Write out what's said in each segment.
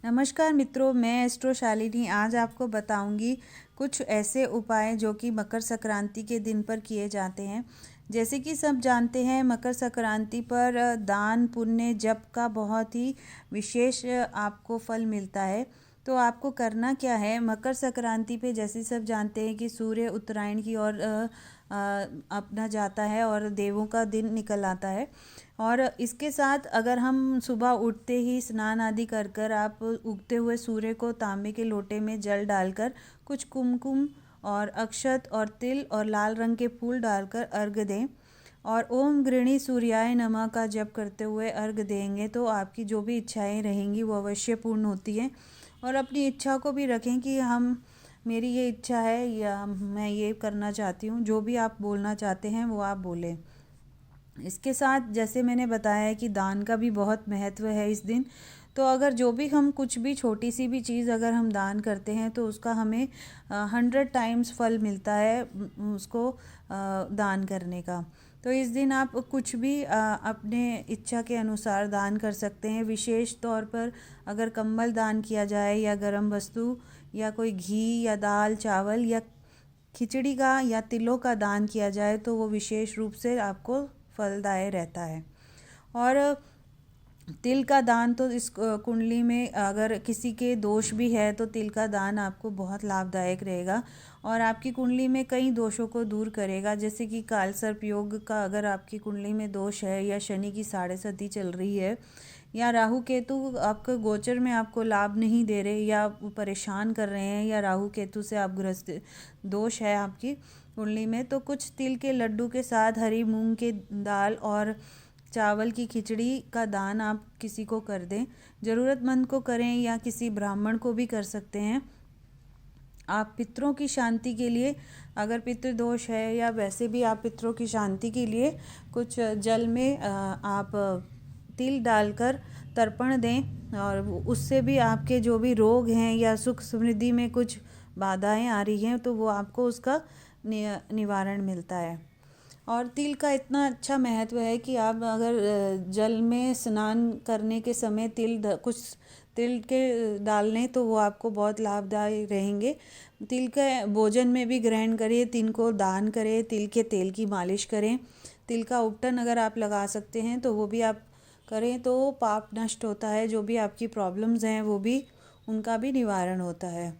नमस्कार मित्रों, मैं एस्ट्रो शालिनी आज आपको बताऊंगी कुछ ऐसे उपाय जो कि मकर संक्रांति के दिन पर किए जाते हैं। जैसे कि सब जानते हैं, मकर संक्रांति पर दान पुण्य जप का बहुत ही विशेष आपको फल मिलता है। तो आपको करना क्या है, मकर संक्रांति पे जैसे सब जानते हैं कि सूर्य उत्तरायण की ओर अपना जाता है और देवों का दिन निकल आता है। और इसके साथ अगर हम सुबह उठते ही स्नान आदि कर कर आप उगते हुए सूर्य को तांबे के लोटे में जल डालकर कुछ कुमकुम और अक्षत और तिल और लाल रंग के फूल डालकर अर्घ दें और ओम गृणी सूर्याय नमः का जप करते हुए अर्घ देंगे तो आपकी जो भी इच्छाएं रहेंगी वो अवश्य पूर्ण होती हैं। और अपनी इच्छा को भी रखें कि मेरी ये इच्छा है या मैं ये करना चाहती हूँ, जो भी आप बोलना चाहते हैं वो आप बोलें। इसके साथ जैसे मैंने बताया है कि दान का भी बहुत महत्व है इस दिन। तो अगर जो भी हम कुछ भी छोटी सी भी चीज़ अगर हम दान करते हैं तो उसका हमें 100 टाइम्स फल मिलता है उसको दान करने का। तो इस दिन आप कुछ भी अपने इच्छा के अनुसार दान कर सकते हैं। विशेष तौर पर अगर कंबल दान किया जाए या गर्म वस्तु या कोई घी या दाल चावल या खिचड़ी का या तिलों का दान किया जाए तो वो विशेष रूप से आपको फलदायक रहता है। और तिल का दान तो इस कुंडली में अगर किसी के दोष भी है तो तिल का दान आपको बहुत लाभदायक रहेगा और आपकी कुंडली में कई दोषों को दूर करेगा। जैसे कि काल सर्प योग का अगर आपकी कुंडली में दोष है या शनि की साढ़े सती चल रही है या राहु केतु आपके गोचर में आपको लाभ नहीं दे रहे या परेशान कर रहे हैं या राहु केतु से आप ग्रस्त दोष है आपकी कुंडली में, तो कुछ तिल के लड्डू के साथ हरी मूंग के दाल और चावल की खिचड़ी का दान आप किसी को कर दें। ज़रूरतमंद को करें या किसी ब्राह्मण को भी कर सकते हैं। आप पितरों की शांति के लिए अगर पितृदोष है या वैसे भी आप पितरों की शांति के लिए कुछ जल में आप तिल डालकर तर्पण दें और उससे भी आपके जो भी रोग हैं या सुख समृद्धि में कुछ बाधाएं आ रही हैं तो वो आपको उसका निवारण मिलता है। और तिल का इतना अच्छा महत्व है कि आप अगर जल में स्नान करने के समय कुछ तिल के डाल लें तो वो आपको बहुत लाभदायी रहेंगे। तिल के भोजन में भी ग्रहण करें, तिल को दान करें, तिल के तेल की मालिश करें। तिल का उपटन अगर आप लगा सकते हैं तो वो भी आप करें तो पाप नष्ट होता है। जो भी आपकी प्रॉब्लम्स हैं वो भी उनका भी निवारण होता है।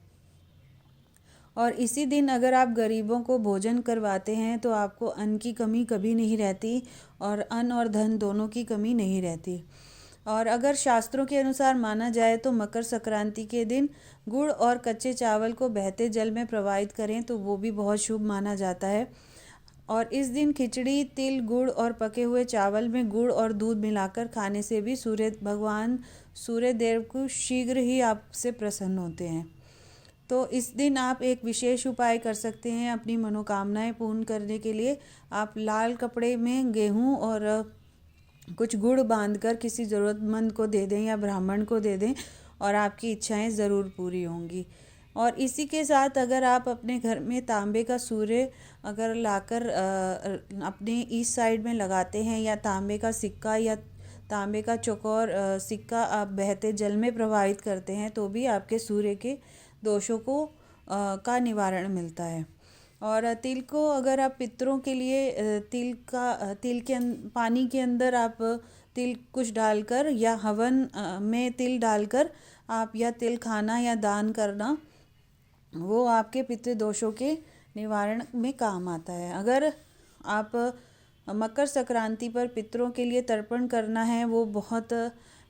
और इसी दिन अगर आप गरीबों को भोजन करवाते हैं तो आपको अन्न की कमी कभी नहीं रहती और अन्न और धन दोनों की कमी नहीं रहती। और अगर शास्त्रों के अनुसार माना जाए तो मकर संक्रांति के दिन गुड़ और कच्चे चावल को बहते जल में प्रवाहित करें तो वो भी बहुत शुभ माना जाता है। और इस दिन खिचड़ी, तिल, गुड़ और पके हुए चावल में गुड़ और दूध मिलाकर खाने से भी सूर्य देव को शीघ्र ही आपसे प्रसन्न होते हैं। तो इस दिन आप एक विशेष उपाय कर सकते हैं अपनी मनोकामनाएं पूर्ण करने के लिए। आप लाल कपड़े में गेहूं और कुछ गुड़ बांधकर किसी ज़रूरतमंद को दे दें या ब्राह्मण को दे दें और आपकी इच्छाएं ज़रूर पूरी होंगी। और इसी के साथ अगर आप अपने घर में तांबे का सूर्य अगर लाकर अपने ईस्ट साइड में लगाते हैं या तांबे का सिक्का या तांबे का चौकोर सिक्का आप बहते जल में प्रवाहित करते हैं तो भी आपके सूर्य के दोषों को का निवारण मिलता है। और तिल को अगर आप पितरों के लिए पानी के अंदर आप तिल कुछ डालकर या हवन में तिल डालकर आप या तिल खाना या दान करना वो आपके पितृ दोषों के निवारण में काम आता है। अगर आप मकर संक्रांति पर पितरों के लिए तर्पण करना है वो बहुत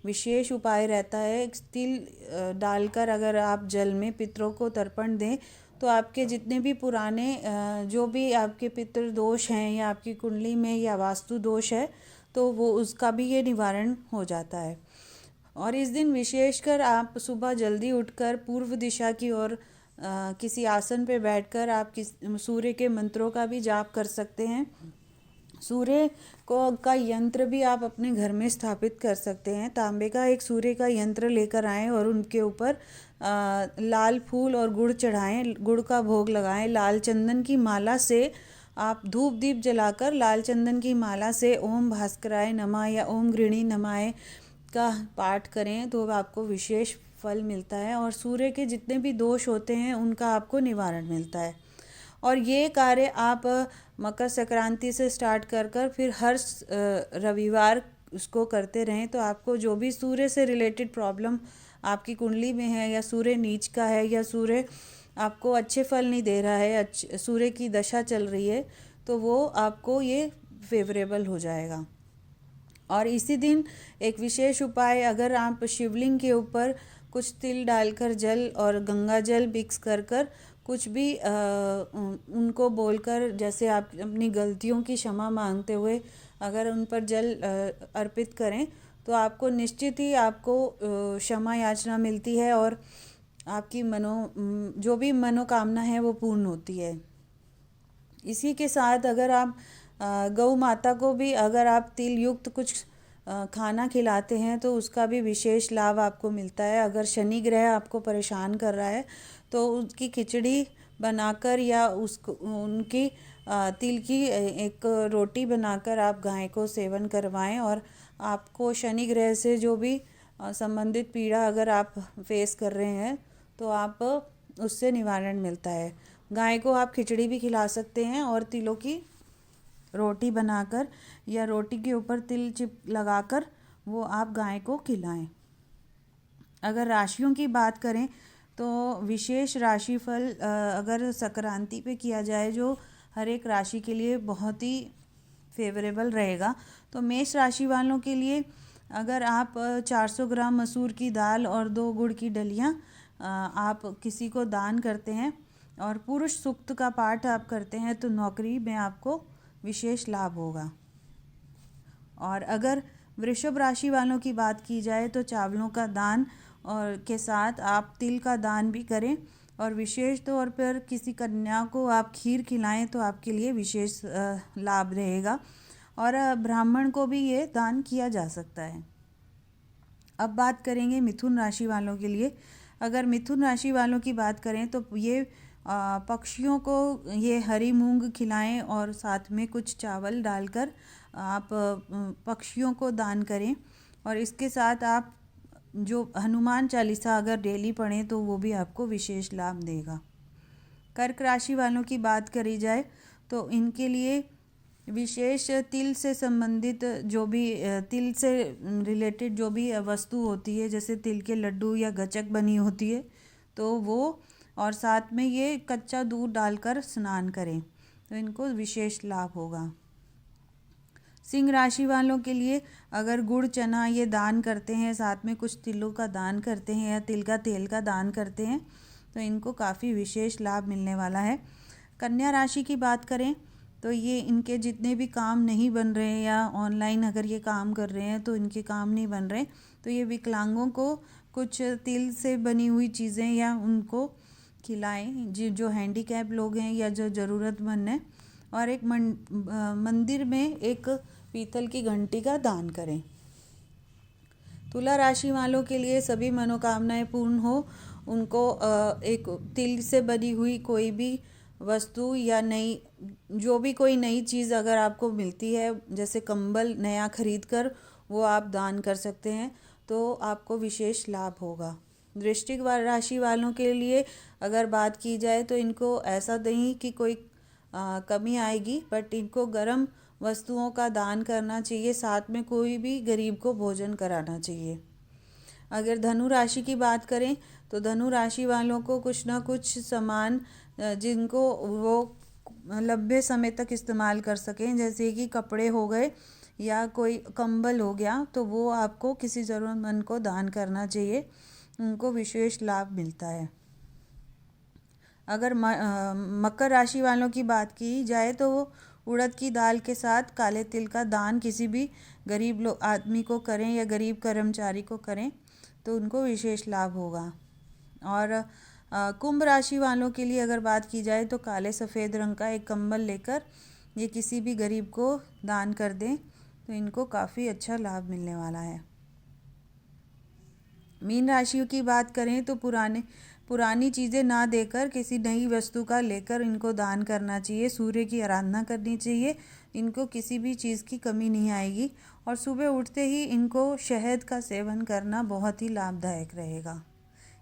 विशेष उपाय रहता है। तिल डालकर अगर आप जल में पितरों को तर्पण दें तो आपके जितने भी पुराने जो भी आपके पितृ दोष हैं या आपकी कुंडली में या वास्तु दोष है तो वो उसका भी ये निवारण हो जाता है। और इस दिन विशेषकर आप सुबह जल्दी उठकर पूर्व दिशा की ओर किसी आसन पे बैठकर आप सूर्य के मंत्रों का भी जाप कर सकते हैं। सूर्य को का यंत्र भी आप अपने घर में स्थापित कर सकते हैं। तांबे का एक सूर्य का यंत्र लेकर आएं और उनके ऊपर लाल फूल और गुड़ चढ़ाएं, गुड़ का भोग लगाएं। लाल चंदन की माला से आप धूप दीप जलाकर लाल चंदन की माला से ओम भास्कराय नमः या ओम गृणी नमाय का पाठ करें तो आपको विशेष फल मिलता है और सूर्य के जितने भी दोष होते हैं उनका आपको निवारण मिलता है। और ये कार्य आप मकर संक्रांति से स्टार्ट कर कर फिर हर रविवार उसको करते रहें तो आपको जो भी सूर्य से रिलेटेड प्रॉब्लम आपकी कुंडली में है, या सूर्य नीच का है, या सूर्य आपको अच्छे फल नहीं दे रहा है, सूर्य की दशा चल रही है, तो वो आपको ये फेवरेबल हो जाएगा। और इसी दिन एक विशेष उपाय, अगर आप शिवलिंग के ऊपर कुछ तिल डालकर जल और गंगा जल मिक्स कर कर कुछ भी उनको बोलकर, जैसे आप अपनी गलतियों की क्षमा मांगते हुए अगर उन पर जल अर्पित करें तो आपको निश्चित ही आपको क्षमा याचना मिलती है और आपकी जो भी मनोकामना है वो पूर्ण होती है। इसी के साथ अगर आप गौ माता को भी अगर आप तिल युक्त कुछ खाना खिलाते हैं तो उसका भी विशेष लाभ आपको मिलता है। अगर शनि ग्रह आपको परेशान कर रहा है तो उसकी खिचड़ी बनाकर या उसको उनकी तिल की एक रोटी बनाकर आप गाय को सेवन करवाएं और आपको शनि ग्रह से जो भी संबंधित पीड़ा अगर आप फेस कर रहे हैं तो आप उससे निवारण मिलता है। गाय को आप खिचड़ी भी खिला सकते हैं और तिलों की रोटी बनाकर या रोटी के ऊपर तिल चिप लगाकर वो आप गाय को खिलाएं। अगर राशियों की बात करें तो विशेष राशिफल अगर संक्रांति पे किया जाए जो हर एक राशि के लिए बहुत ही फेवरेबल रहेगा, तो मेष राशि वालों के लिए अगर आप 400 ग्राम मसूर की दाल और 2 गुड़ की डलियाँ आप किसी को दान करते हैं और पुरुष सूक्त का पाठ आप करते हैं तो नौकरी में आपको विशेष लाभ होगा। और अगर वृषभ राशि वालों की बात की जाए तो चावलों का दान और के साथ आप तिल का दान भी करें और विशेष तौर पर किसी कन्या को आप खीर खिलाएं तो आपके लिए विशेष लाभ रहेगा और ब्राह्मण को भी ये दान किया जा सकता है। अब बात करेंगे मिथुन राशि वालों के लिए। अगर मिथुन राशि वालों की बात करें तो ये पक्षियों को ये हरी मूंग खिलाएं और साथ में कुछ चावल डालकर आप पक्षियों को दान करें और इसके साथ आप जो हनुमान चालीसा अगर डेली पढ़ें तो वो भी आपको विशेष लाभ देगा। कर्क राशि वालों की बात करी जाए तो इनके लिए विशेष तिल से संबंधित जो भी तिल से रिलेटेड जो भी वस्तु होती है, जैसे तिल के लड्डू या गचक बनी होती है तो वो, और साथ में ये कच्चा दूध डालकर स्नान करें तो इनको विशेष लाभ होगा। सिंह राशि वालों के लिए अगर गुड़ चना ये दान करते हैं, साथ में कुछ तिलों का दान करते हैं या तिल का तेल का दान करते हैं तो इनको काफ़ी विशेष लाभ मिलने वाला है। कन्या राशि की बात करें तो ये इनके जितने भी काम नहीं बन रहे हैं या ऑनलाइन अगर ये काम कर रहे हैं तो इनके काम नहीं बन रहे तो ये विकलांगों को कुछ तिल से बनी हुई चीज़ें या उनको खिलाएं जो हैंडीकैप लोग हैं या जो ज़रूरतमंद हैं, और एक मंदिर में एक पीतल की घंटी का दान करें। तुला राशि वालों के लिए सभी मनोकामनाएं पूर्ण हो, उनको एक तिल से बनी हुई कोई भी वस्तु या जो भी कोई नई चीज़ अगर आपको मिलती है, जैसे कंबल नया खरीद कर वो आप दान कर सकते हैं तो आपको विशेष लाभ होगा। वृश्चिक राशि वालों के लिए अगर बात की जाए तो इनको ऐसा नहीं कि कोई कमी आएगी, बट इनको गर्म वस्तुओं का दान करना चाहिए, साथ में कोई भी गरीब को भोजन कराना चाहिए। अगर धनु राशि की बात करें तो धनु राशि वालों को कुछ ना कुछ सामान जिनको वो लंबे समय तक इस्तेमाल कर सकें, जैसे कि कपड़े हो गए या कोई कंबल हो गया, तो वो आपको किसी ज़रूरतमंद को दान करना चाहिए, उनको विशेष लाभ मिलता है। अगर मकर राशि वालों की बात की जाए तो वो उड़द की दाल के साथ काले तिल का दान किसी भी गरीब आदमी को करें या गरीब कर्मचारी को करें तो उनको विशेष लाभ होगा। और कुंभ राशि वालों के लिए अगर बात की जाए तो काले सफ़ेद रंग का एक कंबल लेकर ये किसी भी गरीब को दान कर दें तो इनको काफ़ी अच्छा लाभ मिलने वाला है। मीन राशि की बात करें तो पुरानी चीज़ें ना देकर किसी नई वस्तु का लेकर इनको दान करना चाहिए। सूर्य की आराधना करनी चाहिए, इनको किसी भी चीज़ की कमी नहीं आएगी। और सुबह उठते ही इनको शहद का सेवन करना बहुत ही लाभदायक रहेगा।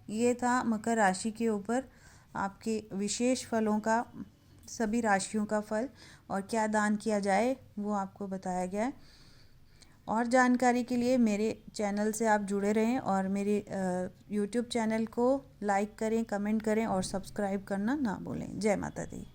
ये था मकर राशि के ऊपर आपके विशेष फलों का, सभी राशियों का फल और क्या दान किया जाए वो आपको बताया गया है। और जानकारी के लिए मेरे चैनल से आप जुड़े रहें और मेरे यूट्यूब चैनल को लाइक करें, कमेंट करें और सब्सक्राइब करना ना भूलें। जय माता दी।